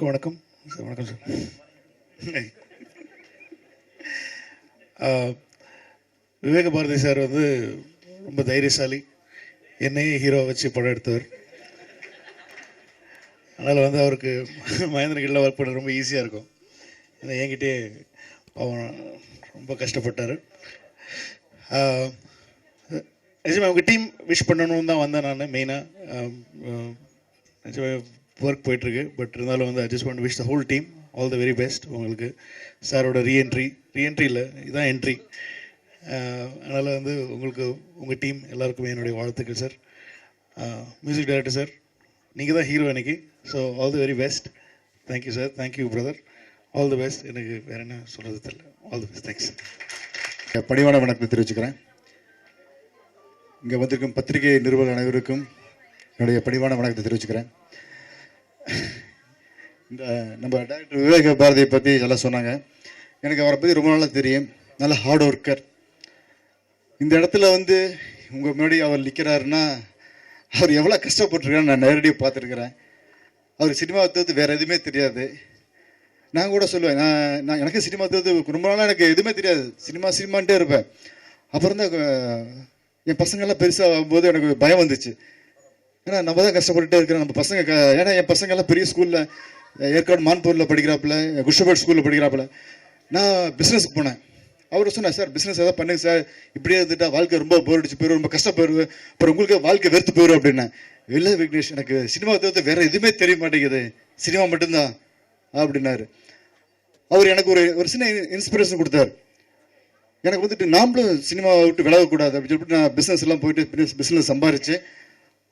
எல்லாருக்கும் வணக்கம் சார். வணக்கம் சார். விவேக பாரதி சார் வந்து ரொம்ப தைரியசாலி, என்னையே ஹீரோ வச்சு படம் எடுத்தவர். அதனால் வந்து அவருக்கு மகேந்திரகிரியில் ஒர்க் பண்ண ரொம்ப ஈஸியாக இருக்கும். ஏன்னா என்கிட்டே அவன் ரொம்ப கஷ்டப்பட்டார். நிஜமாக அவங்க டீம் விஷ் பண்ணணும்னு தான் வந்தேன் நான் மெயினாக. நிஜமாக ஒர்க் போயிட்டுருக்கு. பட் இருந்தாலும் வந்து I just want to wish the whole team all the very best. உங்களுக்கு சாரோட ரீஎன்ட்ரி இல்லை, இதுதான் என்ட்ரி. அதனால் வந்து உங்களுக்கு உங்கள் டீம் எல்லாருக்குமே என்னுடைய வாழ்த்துக்கள் சார். மியூசிக் டைரக்டர் சார், நீங்கள் தான் ஹீரோ எனக்கு. So all the very best. Thank you sir. Thank you brother. All the best. எனக்கு வேறு என்ன சொல்கிறது தெரியல. All the best. தேங்க்ஸ். பணிவான வணக்கத்தை தெரிவிச்சுக்கிறேன். இங்கே வந்திருக்கும் பத்திரிகை நிருபர்கள் அனைவருக்கும் என்னுடைய பணிவான வணக்கத்தை தெரிவிச்சுக்கிறேன். இந்த நம்ம டைரக்டர் விவேக பாரதியை பற்றி எல்லாம் சொன்னாங்க. எனக்கு அவரை பற்றி ரொம்ப நாளாக தெரியும். நல்ல ஹார்ட் ஒர்க்கர். இந்த இடத்துல வந்து உங்கள் முன்னாடி அவர் நிற்கிறாருன்னா அவர் எவ்வளோ கஷ்டப்பட்டுருக்கான்னு நான் நேரடியாக பார்த்துருக்குறேன். அவர் சினிமாவை தவிர்த்து வேறு எதுவுமே தெரியாது. நான் கூட சொல்லுவேன், நான் எனக்கு சினிமா தவிர்த்து ரொம்ப நாளாக எனக்கு எதுவுமே தெரியாது. சினிமான்ட்டே இருப்பேன். அப்புறம் தான் என் பசங்கள்லாம் பெருசாக ஆகும்போது எனக்கு பயம் வந்துச்சு. ஏன்னா நம்ம தான் கஷ்டப்பட்டுட்டே இருக்கிறோம். நம்ம பசங்க ஏன்னா என் பசங்கள்லாம் பெரிய ஸ்கூலில் ஏற்காடு மான்பூரில் படிக்கிறாப்புல, குஷபேட் ஸ்கூலில் படிக்கிறாப்புல. நான் பிஸ்னஸுக்கு போனேன். அவர் சொன்னார், சார் பிஸ்னஸ் எதாவது பண்ணுங்க சார், இப்படியே இருந்துட்டா வாழ்க்கை ரொம்ப போர் அடிச்சு போயிடும், ரொம்ப கஷ்டப்படுவேன், அப்புறம் உங்களுக்கு வாழ்க்கை வெறுத்து போயிடும் அப்படின்னேன். இல்லை விக்னேஷ், எனக்கு சினிமா தவிர்த்து வேறு எதுவுமே தெரிய மாட்டேங்குது, சினிமா மட்டும்தான் அப்படின்னாரு. அவர் எனக்கு ஒரு சின்ன இன்ஸ்பிரேஷன் கொடுத்தார். எனக்கு வந்துட்டு நாமளும் சினிமாவை விட்டு விலகக்கூடாது அப்படின்னு சொல்லிட்டு நான் பிஸ்னஸ் எல்லாம் போயிட்டு பிஸ்னஸ் சம்பாரிச்சு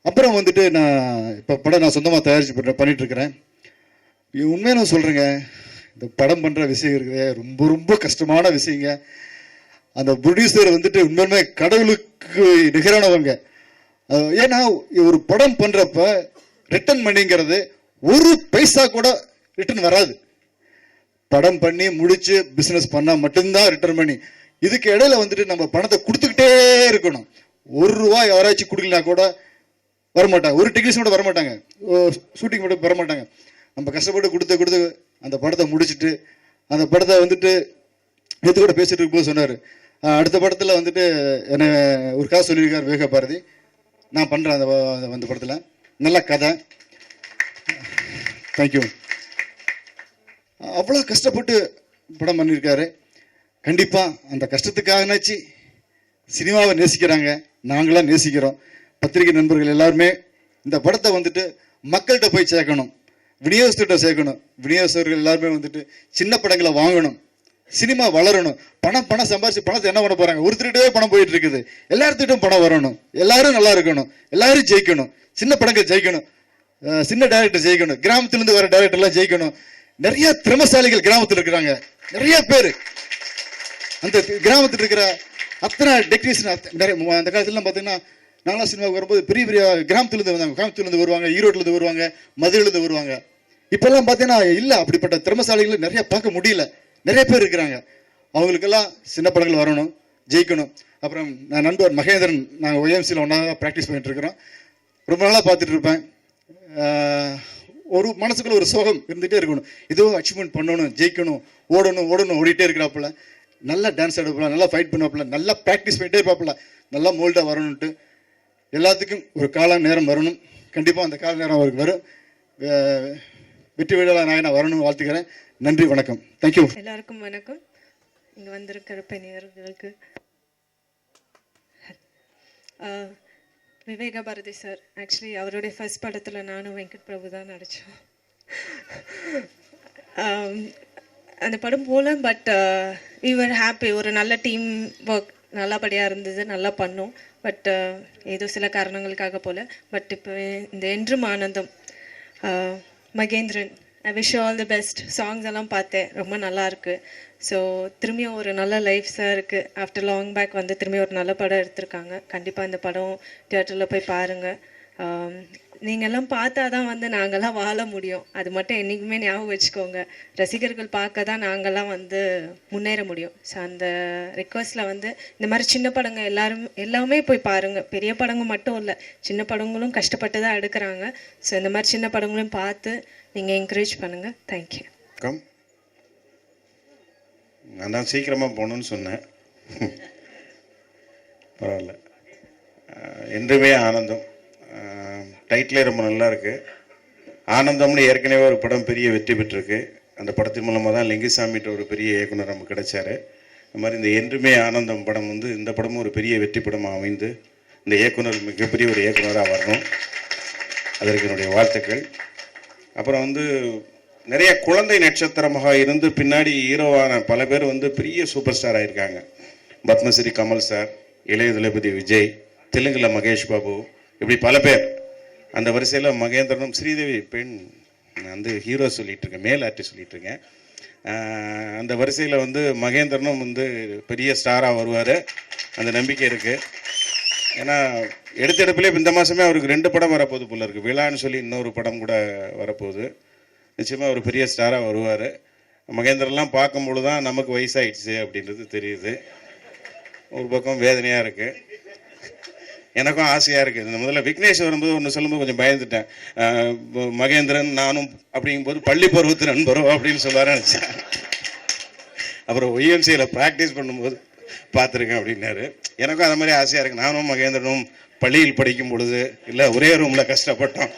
அப்புறம் வந்துட்டு நான் இப்போ படம் நான் சொந்தமாக தயாரித்து பண்ணிட்டு இருக்கிறேன். உண்மையாக நான் சொல்கிறேங்க, இந்த படம் பண்ணுற விஷயம் இருக்குது ரொம்ப ரொம்ப கஷ்டமான விஷயங்க. அந்த ப்ரொடியூசர் வந்துட்டு உண்மையுமே கடவுளுக்கு நிகரானவங்க. ஏன்னா ஒரு படம் பண்ணுறப்ப ரிட்டர்ன் பண்ணிங்கிறது ஒரு பைசா கூட ரிட்டர்ன் வராது. படம் பண்ணி முடிச்சு பிஸ்னஸ் பண்ணால் மட்டும்தான் ரிட்டர்ன் பண்ணி. இதுக்கு இடையில வந்துட்டு நம்ம பணத்தை கொடுத்துக்கிட்டே இருக்கணும். ₹1 யாராச்சும் கொடுக்கலனா கூட வரமாட்டாங்க, ஒரு டெக்னீஷியன் கூட வரமாட்டாங்க, ஷூட்டிங் மட்டும் வரமாட்டாங்க. நம்ம கஷ்டப்பட்டு கொடுத்து அந்த படத்தை முடிச்சுட்டு அந்த படத்தை வந்துட்டு நேற்று கூட பேசிட்டு இருக்கும்போது சொன்னார், அடுத்த படத்தில் வந்துட்டு என்னை ஒரு கதை சொல்லியிருக்கார் விவேக பாரதி, நான் பண்ணுறேன் அந்த படத்தில், நல்ல கதை. தேங்க்யூ. அவ்வளோ கஷ்டப்பட்டு படம் பண்ணியிருக்காரு. கண்டிப்பாக அந்த கஷ்டத்துக்காகனாச்சு சினிமாவை நேசிக்கிறாங்க, நாங்களாம் நேசிக்கிறோம். பத்திரிகை நண்பர்கள் எல்லாருமே இந்த படத்தை வந்துட்டு மக்கள்கிட்ட போய் சேர்க்கணும், விநியோகஸ்தர்கிட்ட சேர்க்கணும். விநியோகஸ்தர்கள் எல்லாருமே வந்துட்டு சின்ன படங்களை வாங்கணும், சினிமா வளரணும். பணம் சம்பாரிச்சு பணத்தை என்ன பண்ண போறாங்க? ஒருத்தருகிட்டே பணம் போயிட்டு இருக்குது. எல்லாத்துக்கிட்டும் பணம் வரணும், எல்லாரும் நல்லா இருக்கணும், எல்லாரும் ஜெயிக்கணும், சின்ன படங்கள் ஜெயிக்கணும், சின்ன டைரக்டர் ஜெயிக்கணும், கிராமத்திலிருந்து வர டைரக்டர்லாம் ஜெயிக்கணும். நிறைய திறமசாலிகள் கிராமத்தில் இருக்கிறாங்க, நிறைய பேர். அந்த கிராமத்தில் இருக்கிற அத்தனை டெக்னீஷியன் அந்த காலத்துலாம் பார்த்தீங்கன்னா நாங்களாம் சினிமாவுக்கு வரும்போது பெரிய பெரிய கிராமத்துலேருந்து வந்தாங்க, கோயம்புத்தூர்லேருந்து வருவாங்க, ஈரோட்டிலேருந்து வருவாங்க, மதுரையிலேருந்து வருவாங்க. இப்போல்லாம் பார்த்தீங்கன்னா இல்லை, அப்படிப்பட்ட திறமசாலிகள் நிறைய பார்க்க முடியல. நிறைய பேர் இருக்கிறாங்க. அவங்களுக்கெல்லாம் சின்ன படங்கள் வரணும், ஜெயிக்கணும். அப்புறம் நான் நண்பர் மகேந்திரன், நாங்கள் OMCயில் ஒன்றா ப்ராக்டிஸ் பண்ணிட்டு இருக்கிறோம். ரொம்ப நாளாக பார்த்துட்டு இருப்பேன். ஒரு மனசுக்குள்ள ஒரு சோகம் இருந்துகிட்டே இருக்கணும், ஏதோ அச்சீவ்மெண்ட் பண்ணணும், ஜெயிக்கணும், ஓடணும் ஓடிட்டே இருக்கிறாப்புல. நல்லா டான்ஸ் ஆடுப்பாப்புல, நல்லா ஃபைட் பண்ணுவாப்புல, நல்லா ப்ராக்டிஸ் பண்ணிட்டே இருப்பாப்புல, நல்லா மோல்டாக வரணுன்ட்டு. எல்லாத்துக்கும் ஒரு கால நேரம் வரணும். கண்டிப்பாக அந்த கால நேரம் அவருக்கு வரும். வெற்றி வேளாள நாயனா வரணும் வாழ்த்துக்கிறேன். நன்றி, வணக்கம். தேங்க்யூ. எல்லாருக்கும் வணக்கம். இங்கே வந்திருக்கிற பெரியவர்களுக்கு விவேக பாரதி சார், ஆக்சுவலி அவருடைய ஃபர்ஸ்ட் படத்தில் நானும் வெங்கட் பிரபு தான் நடித்தோம். அந்த படம் போல, பட் வி வர் ஹாப்பி. ஒரு நல்ல டீம் ஒர்க் நல்லபடியாக இருந்தது, நல்லா பண்ணோம். பட் ஏதோ சில காரணங்களுக்காக போல. பட் இப்போ இந்த என்றும் ஆனந்தம், Mahendran, I wish all the best. Songs எல்லாம் பார்த்தேன், ரொம்ப நல்லா இருக்கு. ஸோ திரும்பியும் ஒரு நல்ல லைஃப்ஸாக இருக்குது. ஆஃப்டர் லாங் பேக் வந்து திரும்பியும் ஒரு நல்ல படம் எடுத்திருக்காங்க. கண்டிப்பாக இந்த படம் தியேட்டரில் போய் பாருங்கள். நீங்கள்லாம் பார்த்தா தான் வந்து நாங்கள்லாம் வாழ முடியும். அது மட்டும் என்றைக்குமே ஞாபகம் வச்சுக்கோங்க. ரசிகர்கள் பார்க்க தான் நாங்கள்லாம் வந்து முன்னேற முடியும். ஸோ அந்த ரிக்வெஸ்ட்டில் வந்து இந்த மாதிரி சின்ன படங்கள் எல்லாமே போய் பாருங்கள். பெரிய படங்கள் மட்டும் இல்லை, சின்ன படங்களும் கஷ்டப்பட்டு தான் எடுக்கிறாங்க. ஸோ இந்த மாதிரி சின்ன படங்களையும் பார்த்து நீங்கள் என்கரேஜ் பண்ணுங்கள். தேங்க்யூ. வணக்கம். நான் தான் சீக்கிரமாக போகணுன்னு சொன்னேன். பரவாயில்ல. என்றுமே ஆனந்தம் டைட்டிலே ரொம்ப நல்லா இருக்குது. ஆனந்தம்னு ஏற்கனவே ஒரு படம் பெரிய வெற்றி பெற்றிருக்கு. அந்த படத்தின் மூலமாக தான் லிங்குசாமிகிட்ட ஒரு பெரிய இயக்குனர் நமக்கு கிடைச்சாரு. இந்த மாதிரி இந்த என்றுமே ஆனந்தம் படம் வந்து இந்த படமும் ஒரு பெரிய வெற்றி படமாக அமைந்து இந்த இயக்குனர் மிகப்பெரிய ஒரு இயக்குனராக வரணும். அதற்கு என்னுடைய வாழ்த்துக்கள். அப்புறம் வந்து நிறைய குழந்தை நட்சத்திரமாக இருந்து பின்னாடி ஹீரோவான பல பேர் வந்து பெரிய சூப்பர் ஸ்டார் ஆகியிருக்காங்க. பத்மஸ்ரீ கமல் சார், இளைய தளபதி விஜய், தெலுங்கில் மகேஷ் பாபு, இப்படி பல பேர். அந்த வரிசையில் மகேந்திரனும் ஸ்ரீதேவி பெண் வந்து ஹீரோ சொல்லிட்டு இருக்கேன், மேல் ஆர்டிஸ்ட் சொல்லிட்டு இருக்கேன். அந்த வரிசையில் வந்து மகேந்திரனும் வந்து பெரிய ஸ்டாராக வருவார், அந்த நம்பிக்கை இருக்குது. ஏன்னா எடுத்த எடுப்பிலே இந்த மாதமே அவருக்கு 2 படம் வரப்போகுது போல இருக்குது. விழான்னு சொல்லி இன்னொரு படம் கூட வரப்போகுது. நிச்சயமாக ஒரு பெரிய ஸ்டாராக வருவார். மகேந்திரன்லாம் பார்க்கும்பொழுது தான் நமக்கு வயசாகிடுச்சு அப்படின்றது தெரியுது. ஒரு பக்கம் வேதனையாக இருக்குது, எனக்கும் ஆசையாக இருக்குது. இந்த முதல்ல விக்னேஷ் வரும்போது ஒன்று சொல்லும்போது கொஞ்சம் பயந்துட்டேன். மகேந்திரன் நானும் அப்படிங்கும்போது பள்ளி பருவத்து நண்பரோ அப்படின்னு சொல்லுவாரு நினச்சேன். அப்புறம் ஒய்எம்சியில் ப்ராக்டிஸ் பண்ணும்போது பார்த்துருக்கேன் அப்படின்னாரு. எனக்கும் அந்த மாதிரி ஆசையாக இருக்குது. நானும் மகேந்திரனும் பள்ளியில் படிக்கும் பொழுது இல்லை ஒரே ரூமில் கஷ்டப்பட்டோம்,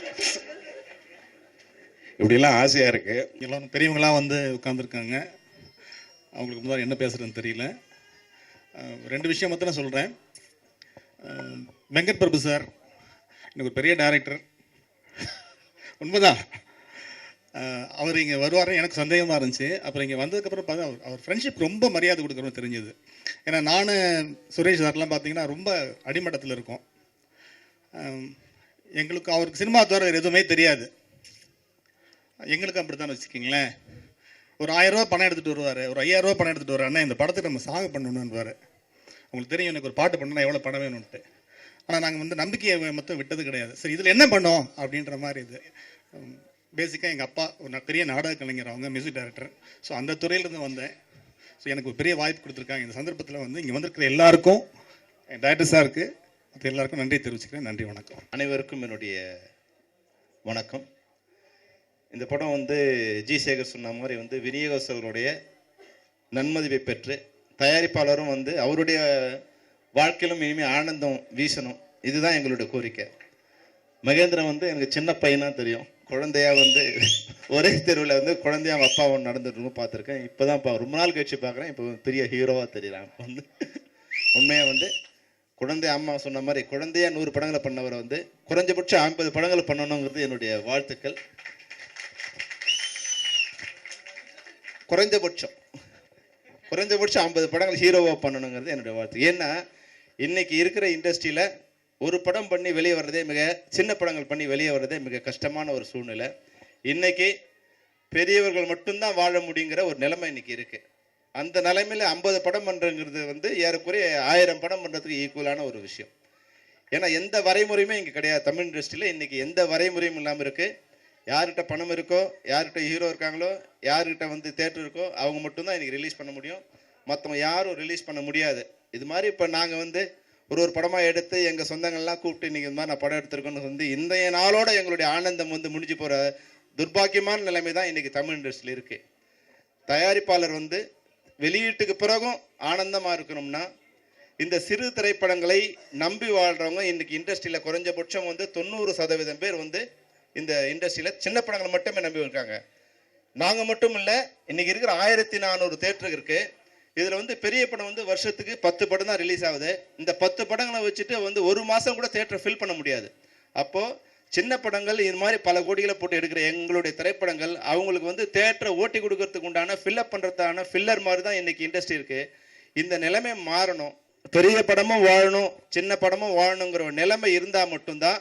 இப்படிலாம் ஆசையாக இருக்குது. எல்லாரும் பெரியவங்களாம் வந்து உட்காந்துருக்காங்க. அவங்களுக்கு முதல்ல என்ன பேசுகிறேன்னு தெரியல. 2 விஷயம் மட்டும் நான் சொல்கிறேன். வெங்கட் பிரபு சார் எனக்கு ஒரு பெரிய டைரக்டர், உண்மைதான். அவர் இங்கே வருவார் எனக்கு சந்தேகமாக இருந்துச்சு. அப்புறம் இங்கே வந்ததுக்கப்புறம் பார்த்தா அவர் ஃப்ரெண்ட்ஷிப் ரொம்ப மரியாதை கொடுக்குறோன்னு தெரிஞ்சது. ஏன்னா நான் சுரேஷ் சார்லாம் பார்த்தீங்கன்னா ரொம்ப அடிமட்டத்தில் இருக்கோம். எங்களுக்கு அவருக்கு சினிமா தவிர வேறு எதுவுமே தெரியாது. எங்களுக்கு அப்படி தான் வச்சுக்கிங்களேன். ஒரு 1000 ரூபா பணம் எடுத்துகிட்டு வருவார், ஒரு 5000 ரூபா பணம் எடுத்துகிட்டு வருவார். இந்த படத்துக்கு நம்ம சாங் பண்ணணுன்னுவார். உங்களுக்கு தெரியும் எனக்கு ஒரு பாட்டு பண்ணணும்னா எவ்வளோ பணம் வேணும்ன்ட்டு. ஆனால் நாங்கள் வந்து நம்பிக்கையை மொத்தம் விட்டது கிடையாது. சரி இதில் என்ன பண்ணோம் அப்படின்ற மாதிரி. இது பேசிக்காக எங்கள் அப்பா ஒரு பெரிய நாடக கலைஞர், அவங்க மியூசிக் டைரக்டர். ஸோ அந்த துறையிலேருந்து வந்தேன். ஸோ எனக்கு ஒரு பெரிய வாய்ப்பு கொடுத்துருக்காங்க. இந்த சந்தர்ப்பத்தில் வந்து இங்கே வந்திருக்கிற எல்லாருக்கும், என் டைரக்டர் சாருக்கு, மற்ற எல்லாருக்கும் நன்றி தெரிவிச்சுக்கிறேன். நன்றி, வணக்கம். அனைவருக்கும் என்னுடைய வணக்கம். இந்த படம் வந்து ஜி சேகர் சொன்ன மாதிரி வந்து விநியோகஸ்தர்களுடைய நன்மதிப்பை பெற்று தயாரிப்பாளரும் வந்து அவருடைய வாழ்க்கையிலும் இனிமேல் ஆனந்தம் வீசணும், இதுதான் எங்களுடைய கோரிக்கை. மகேந்திரன் வந்து எனக்கு சின்ன பையனாக தெரியும், குழந்தையா வந்து ஒரே தெருவில் வந்து குழந்தையா அவங்க அப்பா ஒன்று நடந்துட்டு பார்த்துருக்கேன். இப்போ தான் ரொம்ப நாள் கழிச்சு பார்க்குறேன். இப்போ பெரிய ஹீரோவாக தெரியலாம். இப்போ வந்து உண்மையாக வந்து குழந்தை அம்மா சொன்ன மாதிரி குழந்தையா 100 படங்களை பண்ணவரை வந்து குறைஞ்சபட்சம் 50 படங்களை பண்ணணுங்கிறது என்னுடைய வாழ்த்துக்கள். குறைஞ்சபட்சம் 50 படங்கள் ஹீரோவாக பண்ணணுங்கிறது என்னுடைய வாழ்த்து. ஏன்னா இன்னைக்கு இருக்கிற இண்டஸ்ட்ரியில் ஒரு படம் பண்ணி வெளியே வர்றதே சின்ன படங்கள் பண்ணி வெளியே வர்றதே மிக கஷ்டமான ஒரு சூழ்நிலை. இன்னைக்கு பெரியவர்கள் மட்டும்தான் வாழ முடியுங்கிற ஒரு நிலைமை இன்னைக்கு இருக்கு. அந்த நிலைமையில 50 படம் பண்ணுறங்கிறது வந்து ஏறக்குறைய 1000 படம் பண்ணுறதுக்கு ஈக்குவலான ஒரு விஷயம். ஏன்னா எந்த வரைமுறையுமே இங்கே கிடையாது. தமிழ் இண்டஸ்ட்ரியில் இன்னைக்கு எந்த வரைமுறையும் இல்லாமல் இருக்கு. யார்கிட்ட பணம் இருக்கோ, யார்கிட்ட ஹீரோ இருக்காங்களோ, யார்கிட்ட வந்து தேட்டர் இருக்கோ அவங்க மட்டும்தான் இன்னைக்கு ரிலீஸ் பண்ண முடியும். மற்றவங்க யாரும் ரிலீஸ் பண்ண முடியாது. இது மாதிரி இப்போ நாங்கள் வந்து ஒரு படமாக எடுத்து எங்கள் சொந்தங்கள்லாம் கூப்பிட்டு இன்றைக்கி இந்த மாதிரி நான் படம் எடுத்திருக்கோன்னு வந்து இந்த நாளோட எங்களுடைய ஆனந்தம் வந்து முடிஞ்சு போகிற துர்பாக்கியமான நிலைமை தான் இன்றைக்கி தமிழ் இண்டஸ்ட்ரியில் இருக்குது. தயாரிப்பாளர் வந்து வெளியீட்டுக்கு பிறகும் ஆனந்தமாக இருக்கணும்னா இந்த சிறு திரைப்படங்களை நம்பி வாழ்கிறவங்க இன்றைக்கி இண்டஸ்ட்ரியில் குறைஞ்சபட்சம் வந்து 90% பேர் வந்து இந்த இண்டஸ்ட்ரியில் சின்ன படங்களை மட்டுமே நம்பி இருக்காங்க. நாங்கள் மட்டும் இல்லை, இன்றைக்கி இருக்கிற 1400 தேட்டருக்கு இருக்குது. இதில் வந்து பெரிய படம் வந்து வருஷத்துக்கு 10 படம் தான் ரிலீஸ் ஆகுது. இந்த 10 படங்களை வச்சுட்டு வந்து ஒரு மாதம் கூட தேட்டரை ஃபில் பண்ண முடியாது. அப்போது சின்ன படங்கள் இது மாதிரி பல கோடிகளை போட்டு எடுக்கிற எங்களுடைய திரைப்படங்கள் அவங்களுக்கு வந்து தேட்டரை ஓட்டி கொடுக்கறதுக்கு உண்டான ஃபில்லப் பண்ணுறதுக்கான ஃபில்லர் மாதிரி தான் இன்றைக்கி இண்டஸ்ட்ரி இருக்குது. இந்த நிலைமை மாறணும். பெரிய படமும் வாழணும், சின்ன படமும் வாழணுங்கிற ஒரு நிலைமை இருந்தால் மட்டும்தான்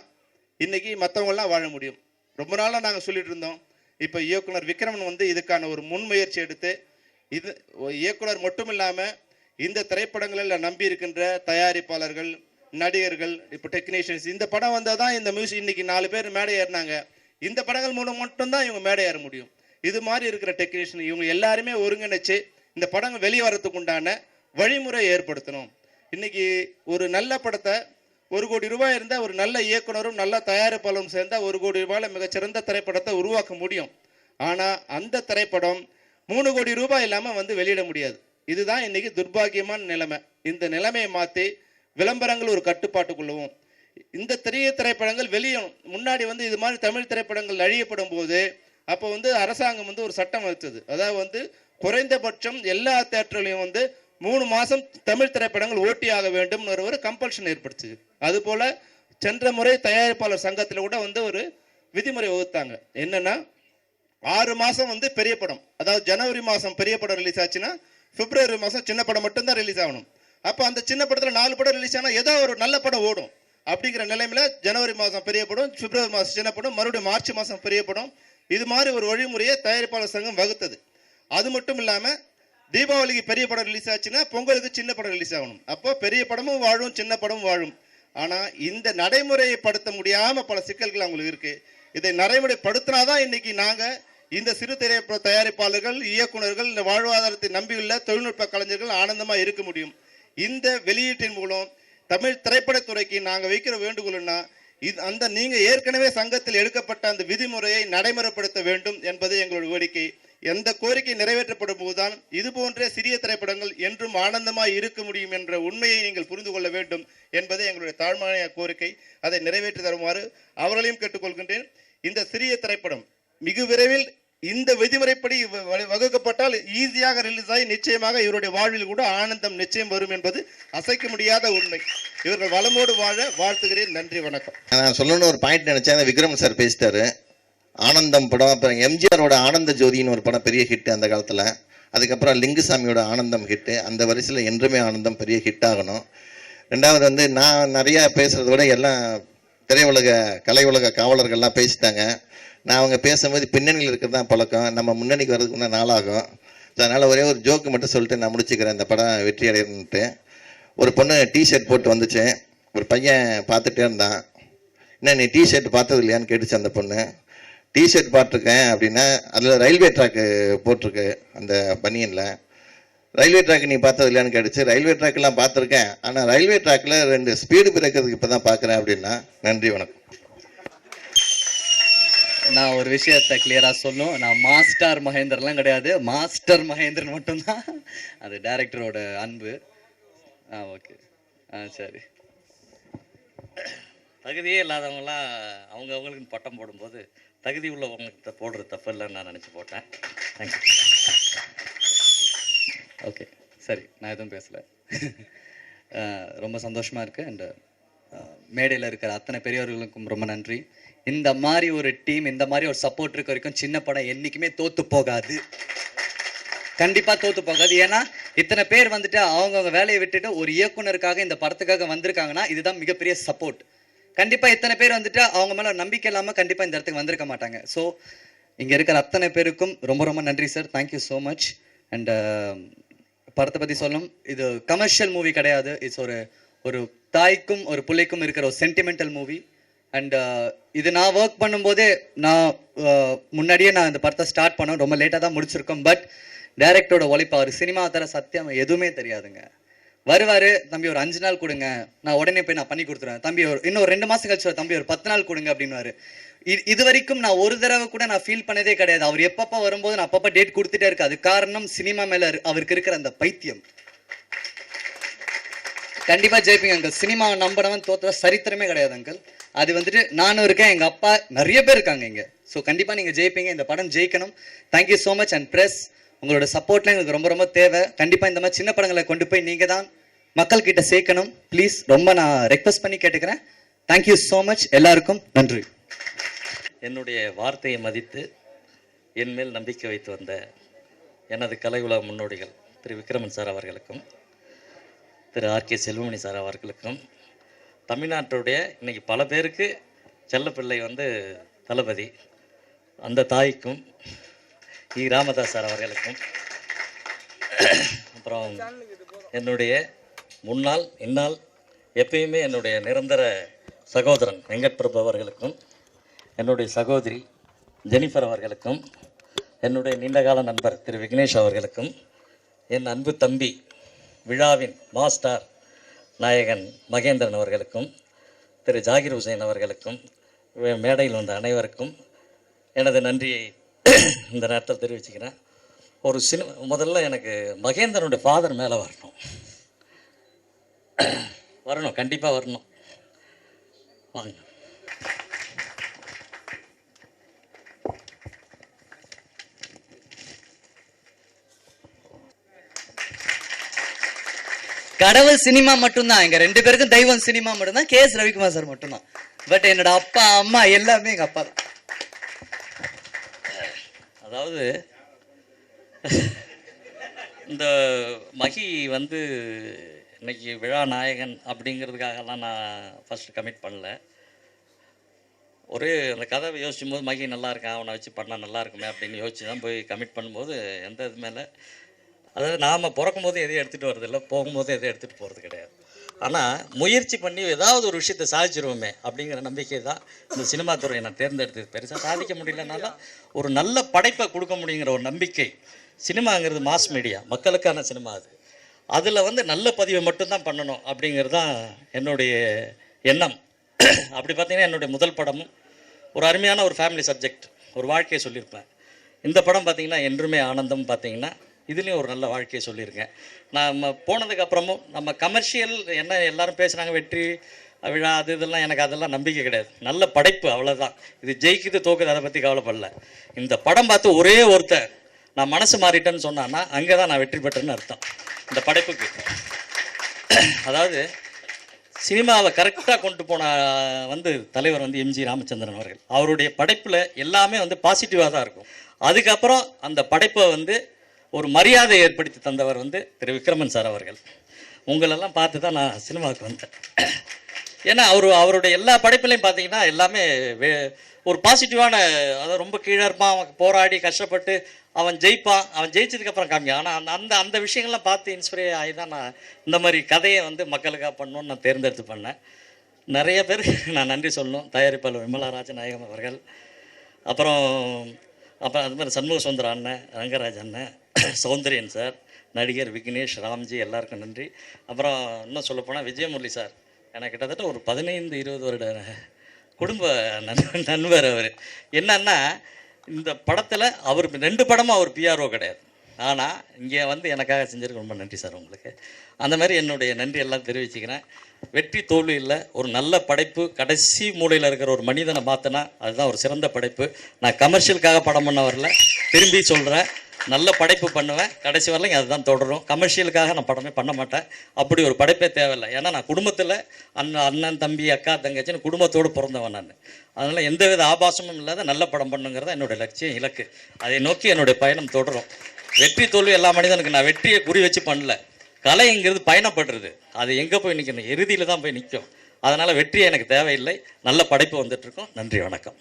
இன்றைக்கி மற்றவங்களாம் வாழ முடியும். ரொம்ப நாளாக நாங்கள் சொல்லிட்டு இருந்தோம். இப்போ இயக்குனர் விக்ரமன் வந்து இதுக்கான ஒரு முன்முயற்சி எடுத்து இது இயக்குனர் மட்டும் இல்லாமல் இந்த திரைப்படங்களில் நம்பி இருக்கின்ற தயாரிப்பாளர்கள், நடிகர்கள், இப்போ டெக்னீஷியன்ஸ், இந்த படம் வந்தால் தான் இந்த மியூசிக் இன்னைக்கு 4 பேர் மேடை ஏறினாங்க. இந்த படங்கள் மூலம் மட்டும்தான் இவங்க மேடை ஏற முடியும். இது மாதிரி இருக்கிற டெக்னீஷியன் இவங்க எல்லாருமே ஒருங்கிணைச்சு இந்த படங்கள் வெளியே வரதுக்கு உண்டான வழிமுறை ஏற்படுத்தணும். இன்னைக்கு ஒரு நல்ல படத்தை 1 கோடி ரூபாய் இருந்தால் ஒரு நல்ல இயக்குனரும் நல்ல தயாரிப்பாளரும் சேர்ந்தால் 1 கோடி ரூபாயில் மிகச்சிறந்த திரைப்படத்தை உருவாக்க முடியும். ஆனால் அந்த திரைப்படம் 3 கோடி ரூபாய் இல்லாமல் வந்து வெளியிட முடியாது. இதுதான் இன்னைக்கு துர்பாகியமான நிலைமை. இந்த நிலைமையை மாற்றி விளம்பரங்கள் ஒரு கட்டுப்பாட்டுக்குள்ளவும் இந்த திரைப்படங்கள் வெளியே முன்னாடி வந்து இது மாதிரி தமிழ் திரைப்படங்கள் அழியப்படும் போது அப்போ வந்து அரசாங்கம் வந்து ஒரு சட்டம் வச்சது. அதாவது வந்து குறைந்தபட்சம் எல்லா தேட்டர்லையும் வந்து 3 மாதம் தமிழ் திரைப்படங்கள் ஓட்டி ஆக வேண்டும் ஒரு கம்பல்ஷன் ஏற்படுத்துச்சு. அதுபோல் சென்ற முறை தயாரிப்பாளர் சங்கத்தில் கூட வந்து ஒரு விதிமுறை வகுத்தாங்க. என்னன்னா 6 மாதம் வந்து பெரிய படம், அதாவது ஜனவரி மாதம் பெரிய படம் ரிலீஸ் ஆச்சுன்னா பிப்ரவரி மாதம் சின்ன படம் மட்டும்தான் ரிலீஸ் ஆகணும். அப்போ அந்த சின்ன படத்தில் 4 படம் ரிலீஸ் ஆனால் ஏதோ ஒரு நல்ல படம் ஓடும். அப்படிங்கிற நிலைமையில ஜனவரி மாதம் பெரிய படம், பிப்ரவரி மாதம் சின்ன படம், மறுபடியும் மார்ச் மாதம் பெரிய படம், இது மாதிரி ஒரு வழிமுறையை தயாரிப்பாளர் சங்கம் வகுத்தது. அது மட்டும் இல்லாமல் தீபாவளிக்கு பெரிய படம் ரிலீஸ் ஆச்சுன்னா பொங்கலுக்கு சின்ன படம் ரிலீஸ் ஆகணும். அப்போ பெரிய படமும் வாழும், சின்ன படமும் வாழும். ஆனால் இந்த நடைமுறையை படுத்த முடியாமல் பல சிக்கல்கள் அவங்களுக்கு இருக்கு. இதை நடைமுறைப்படுத்தினாதான் இன்னைக்கு நாங்கள் இந்த சிறு திரைப்பட தயாரிப்பாளர்கள், இயக்குநர்கள், இந்த வாழ்வாதாரத்தை நம்பியுள்ள தொழில்நுட்ப கலைஞர்கள் ஆனந்தமாக இருக்க முடியும். இந்த வெளியீட்டின் மூலம் தமிழ் திரைப்படத்துறைக்கு நாங்கள் வைக்கிற வேண்டுகோள்னா அந்த நீங்கள் ஏற்கனவே சங்கத்தில் எடுக்கப்பட்ட அந்த விதிமுறையை நடைமுறைப்படுத்த வேண்டும் என்பது எங்களுடைய கோரிக்கை. எந்த கோரிக்கை நிறைவேற்றப்படும் போதுதான் இது போன்ற சிறிய திரைப்படங்கள் என்றும் ஆனந்தமாக இருக்க முடியும் என்ற உண்மையை நீங்கள் புரிந்து கொள்ள வேண்டும் என்பதே எங்களுடைய தாழ்மையான கோரிக்கை. அதை நிறைவேற்றி தருமாறு அவர்களையும் கேட்டுக்கொள்கின்றேன். இந்த சிறிய திரைப்படம் மிக விரைவில் இந்த விதிமுறைப்படி வகுக்கப்பட்டால் ஈஸியாக ரிலீஸ் ஆகி நிச்சயமாக இவருடைய வாழ்வில் கூட ஆனந்தம் நிச்சயம் வரும் என்பது அசைக்க முடியாத உண்மை. இவர்கள் வளமோடு வாழ வாழ்த்துகிறேன். நன்றி, வணக்கம். நான் சொல்லணும்னு ஒரு பாயிண்ட் நினைச்சேன். விக்ரம் சார் பேசிட்டாரு. ஆனந்தம் படம், அப்புறம் எம்ஜிஆரோட ஆனந்த ஜோதின்னு ஒரு படம் பெரிய ஹிட் அந்த காலத்தில். அதுக்கப்புறம் லிங்குசாமியோட ஆனந்தம் ஹிட்டு. அந்த வரிசையில் என்றுமே ஆனந்தம் பெரிய ஹிட் ஆகணும். ரெண்டாவது வந்து நான் நிறையா பேசுகிறத விட எல்லாம் திரையுலக கலை உலக காவலர்கள்லாம் பேசிட்டாங்க. நான் அவங்க பேசும்போது பின்னணியில் இருக்கிறது தான் பழக்கம். நம்ம முன்னணிக்கு வர்றதுக்கு இன்னும் நாளாகும். அதனால் ஒரே ஒரு ஜோக்கு மட்டும் சொல்லிட்டு நான் முடிச்சுக்கிறேன். இந்த படம் வெற்றி அடையணுன்ட்டு. ஒரு பொண்ணு டிஷர்ட் போட்டு வந்துச்சு. ஒரு பையன் பார்த்துட்டே இருந்தான். என்ன நீ டிஷர்ட் பார்த்தது இல்லையான்னு கேட்டுச்சு அந்த பொண்ணு. டிஷர்ட் பார்த்துருக்கேன் அப்படின்னா அதில் ரயில்வே ட்ராக்கு போட்டிருக்கு அந்த பனியனில். ரயில்வே ட்ராக் நீ பார்த்தது இல்லையான்னு கேட்டுச்சு. ரயில்வே ட்ராக்கெல்லாம் பார்த்துருக்கேன், ஆனால் ரயில்வே ட்ராக்கில் 2 ஸ்பீடு பிரேக்கிறதுக்கு இப்போ தான் பார்க்குறேன் அப்படின்னா. நன்றி, வணக்கம். நான் ஒரு விஷயத்தை கிளியராக சொல்லும். நான் மாஸ்டர் மகேந்திரன்லாம் கிடையாது, மாஸ்டர் மகேந்திரன் மட்டும்தான். அது டைரக்டரோட அன்பு. ஓகே, சரி. தகுதியே இல்லாதவங்களாம் அவங்களுக்கு பட்டம் போடும்போது தகுதி உள்ளவங்களுக்கு போடுற தப்பு இல்லைன்னு நான் நினச்சி போட்டேன். தேங்க்யூ. ஓகே, சரி, நான் எதுவும் பேசலை. ரொம்ப சந்தோஷமாக இருக்குது. அண்டு மேடையில் இருக்கிற அத்தனை பெரியவர்களுக்கும் ரொம்ப நன்றி. இந்த மாதிரி ஒரு டீம், இந்த மாதிரி ஒரு சப்போர்ட் இருக்க வரைக்கும் சின்ன படம் என்றைக்குமே தோற்று போகாது. கண்டிப்பாக தோற்று போகாது. ஏன்னா இத்தனை பேர் வந்துட்டு அவங்கவுங்க வேலையை விட்டுட்டு ஒரு இயக்குனருக்காக இந்த படத்துக்காக வந்திருக்காங்கன்னா இதுதான் மிகப்பெரிய சப்போர்ட். கண்டிப்பாக இத்தனை பேர் வந்துட்டு அவங்க மேலே நம்பிக்கை இல்லாமல் கண்டிப்பாக இந்த இடத்துக்கு வந்திருக்க மாட்டாங்க. ஸோ இங்கே இருக்கிற அத்தனை பேருக்கும் ரொம்ப ரொம்ப நன்றி sir. Thank you so much. And படத்தை பற்றி சொல்லணும், இது கமர்ஷியல் மூவி கிடையாது. இட்ஸ் ஒரு தாய்க்கும் ஒரு பிள்ளைக்கும் இருக்கிற ஒரு சென்டிமெண்டல் மூவி. அண்ட் இது நான் ஒர்க் பண்ணும்போதே முன்னாடியே நான் இந்த படத்தை ஸ்டார்ட் பண்ணோம். ரொம்ப லேட்டாக தான் முடிச்சிருக்கோம். பட் டைரக்டரோட உழைப்பு, அவர் சினிமா தர சத்தியம் எதுவுமே தெரியாதுங்க. வருவார், தம்பி ஒரு 5 நாள் கொடுங்க, நான் உடனே போய் நான் பண்ணி கொடுத்துருவேன். தம்பி இன்னும் 2 மாதம் கழிச்சு தம்பி ஒரு 10 நாள் கொடுங்க அப்படின்னுவாரு. இது வரைக்கும் நான் ஒரு தடவை கூட நான் ஃபீல் பண்ணதே கிடையாது. அவர் எப்பப்போ வரும்போது நான் அப்பப்போ டேட் கொடுத்துட்டே இருக்கு. அது காரணம் சினிமா மேலே அவருக்கு இருக்கிற அந்த பைத்தியம். கண்டிப்பாக ஜெயிப்பீங்க அங்கிள். சினிமா நம்பனவன் தோற்ற சரித்திரமே கிடையாது அங்கிள். அது வந்துட்டு நானும் இருக்கேன், எங்கள் அப்பா நிறைய பேர் இருக்காங்க இங்கே. ஸோ கண்டிப்பாக நீங்கள் ஜெயிப்பீங்க. இந்த படம் ஜெயிக்கணும். Thank you so much. And press, உங்களோட சப்போர்ட்லாம் எங்களுக்கு ரொம்ப ரொம்ப தேவை. கண்டிப்பாக இந்த மாதிரி சின்ன படங்களை கொண்டு போய் நீங்கள் தான் மக்கள்கிட்ட சேர்க்கணும். ப்ளீஸ், ரொம்ப நான் ரெக்வஸ்ட் பண்ணி கேட்டுக்கிறேன். Thank you so much. எல்லாருக்கும் நன்றி. என்னுடைய வார்த்தையை மதித்து என் மேல் நம்பிக்கை வைத்து வந்த எனது கலை உலக முன்னோடிகள் திரு விக்ரமன் சார் அவர்களுக்கும், திரு ஆர்கே செல்வமணி சார் அவர்களுக்கும், தமிழ்நாட்டுடைய இன்னைக்கு பல பேருக்கு செல்லப்பிள்ளை தளபதி அந்த தாய்க்கும், ராமதாஸ் சார் அவர்களுக்கும், அப்புறம் என்னுடைய முன்னாள் இந்நாள் எப்பயுமே என்னுடைய நிரந்தர சகோதரன் வெங்கட் பிரபு அவர்களுக்கும், என்னுடைய சகோதரி ஜெனிஃபர் அவர்களுக்கும், என்னுடைய நீண்டகால நண்பர் திரு விக்னேஷ் அவர்களுக்கும், என் அன்பு தம்பி விழாவின் மாஸ்டர் நாயகன் மகேந்திரன் அவர்களுக்கும், திரு ஜாகிர் ஹுசைன் அவர்களுக்கும், மேடையில் வந்த அனைவருக்கும் எனது நன்றியை இந்த நேரத்தில் தெரிவிச்சுக்கிறேன். ஒரு முதல்ல எனக்கு மகேந்திரனுடைய ஃபாதர் மேலே வரணும், கண்டிப்பாக வரணும். வாங்க. கடவுள் சினிமா மட்டும்தான், எங்க 2 பேருக்கும் தெய்வம் சினிமா மட்டும்தான். KS ரவிக்குமார் சார் மட்டும்தான். பட் என்னோட அப்பா அம்மா எல்லாமே எங்க அப்பா தான். அதாவது இந்த மகி வந்து இன்னைக்கு விழா நாயகன் அப்படிங்கிறதுக்காகலாம் நான் ஃபர்ஸ்ட் கமிட் பண்ணல. அந்த கதை யோசிக்கும் போது மகி நல்லா இருக்கான், அவனை வச்சு பண்ணால் நல்லா இருக்குமே அப்படின்னு யோசிச்சு தான் போய் கமிட் பண்ணும்போது எந்த இது மேலே, அதாவது நாம் பிறக்கும் போது எதையும் எடுத்துகிட்டு வரதில்லை, போகும்போது எதையும் எடுத்துகிட்டு போகிறது கிடையாது. ஆனால் முயற்சி பண்ணி ஏதாவது ஒரு விஷயத்தை சாதிச்சிருவோமே அப்படிங்கிற நம்பிக்கை தான் இந்த சினிமா துறையை நான் தேர்ந்தெடுத்தது. பெருசாக சாதிக்க முடியலனாலும் ஒரு நல்ல படைப்பை கொடுக்க முடியுங்கிற ஒரு நம்பிக்கை. சினிமாங்கிறது மாஸ் மீடியா, மக்களுக்கான சினிமா. அதில் வந்து நல்ல பதிவை மட்டும்தான் பண்ணணும் அப்படிங்கிறது தான் என்னுடைய எண்ணம். அப்படி பார்த்தீங்கன்னா என்னுடைய முதல் படமும் ஒரு அருமையான ஒரு ஃபேமிலி சப்ஜெக்ட், ஒரு வாழ்க்கையை சொல்லியிருப்பேன். இந்த படம் பார்த்திங்கன்னா என்றுமே ஆனந்தம் பார்த்திங்கன்னா இதுலேயும் ஒரு நல்ல வாழ்க்கையை சொல்லியிருக்கேன். நம்ம போனதுக்கப்புறமும் நம்ம கமர்ஷியல் என்ன எல்லாரும் பேசுகிறாங்க, வெற்றி விழா அது இதெல்லாம், எனக்கு அதெல்லாம் நம்பிக்கை கிடையாது. நல்ல படைப்பு, அவ்வளோதான். இது ஜெயிக்குது தோக்குது அதை பற்றி கவலைப்படல. இந்த படம் பார்த்து ஒரே ஒருத்தர் நான் மனசு மாறிட்டேன்னு சொன்னான்னா அங்கே தான் நான் வெற்றி பெற்றேன்னு அர்த்தம் இந்த படைப்புக்கு. அதாவது சினிமாவை கரெக்டாக கொண்டு போன தலைவர் MG ராமச்சந்திரன் அவர்கள். அவருடைய படைப்பில் எல்லாமே பாசிட்டிவாக தான் இருக்கும். அதுக்கப்புறம் அந்த படைப்பை ஒரு மரியாதை ஏற்படுத்தி தந்தவர் திரு விக்ரமன் சார் அவர்கள். உங்களெல்லாம் பார்த்து தான் நான் சினிமாவுக்கு வந்தேன். ஏன்னா அவருடைய எல்லா படைப்புலையும் பார்த்தீங்கன்னா எல்லாமே ஒரு பாசிட்டிவான, அதாவது ரொம்ப கீழே இருப்பான், அவன் போராடி கஷ்டப்பட்டு அவன் ஜெயிப்பான், அவன் ஜெயிச்சதுக்கப்புறம் காமிக்கான். ஆனால் அந்த விஷயங்கள்லாம் பார்த்து இன்ஸ்பைர் ஆகி தான் நான் இந்த மாதிரி கதையை மக்களுக்காக பண்ணணும்னு நான் தேர்ந்தெடுத்து பண்ணேன். நிறைய பேர் நான் நன்றி சொல்லணும். தயாரிப்பாளர் விமலா ராஜநாயகம் அவர்கள், அப்புறம் அது மாதிரி சண்முக சுந்தரம் அண்ணன், ரங்கராஜ் அண்ணன், சௌந்தரியன் சார், நடிகர் விக்னேஷ், ராம்ஜி, எல்லாருக்கும் நன்றி. அப்புறம் இன்னும் சொல்லப்போனால் விஜயமுரளி சார், எனக்கு கிட்டத்தட்ட ஒரு 15-20 வருட குடும்ப நண்பர். அவர் என்னன்னா இந்த படத்தில் அவர் 2 படமும் அவர் PRO கிடையாது. ஆனால் இங்கே எனக்காக செஞ்சிருக்க ரொம்ப நன்றி சார் உங்களுக்கு. அந்த மாதிரி என்னுடைய நன்றி எல்லாம் தெரிவிச்சுக்கிறேன். வெற்றி தோல்வி இல்லை, ஒரு நல்ல படைப்பு. கடைசி மூலையில் இருக்கிற ஒரு மனிதனை மாற்றினா அதுதான் ஒரு சிறந்த படைப்பு. நான் கமர்ஷியலுக்காக படம் பண்ண வரல, திரும்பி சொல்கிறேன், நல்ல படைப்பு பண்ணுவேன். கடைசி வரலைங்க அதுதான் தொடரும். கமர்ஷியலுக்காக நான் படமே பண்ண மாட்டேன். அப்படி ஒரு படைப்பே தேவையில்லை. ஏன்னா நான் குடும்பத்தில் அண்ணன் தம்பி அக்கா தங்கச்சின்னு குடும்பத்தோடு பிறந்தவன் நான். அதனால் எந்தவித ஆபாசமும் இல்லாத நல்ல படம் பண்ணுங்கிறத என்னுடைய லட்சியம், இலக்கு. அதை நோக்கி என்னுடைய பயணம் தொடரும். வெற்றி தோல்வி எல்லா மனிதனுக்கு, நான் வெற்றியை குறி வச்சு பண்ணல. கலைங்கிறது பயணப்படுறது, அது எங்கே போய் நிற்கணும், இறுதியில் தான் போய் நிற்கும். அதனால் வெற்றி எனக்கு தேவையில்லை. நல்ல படைப்பு வந்துட்டுருக்கோம். நன்றி, வணக்கம்.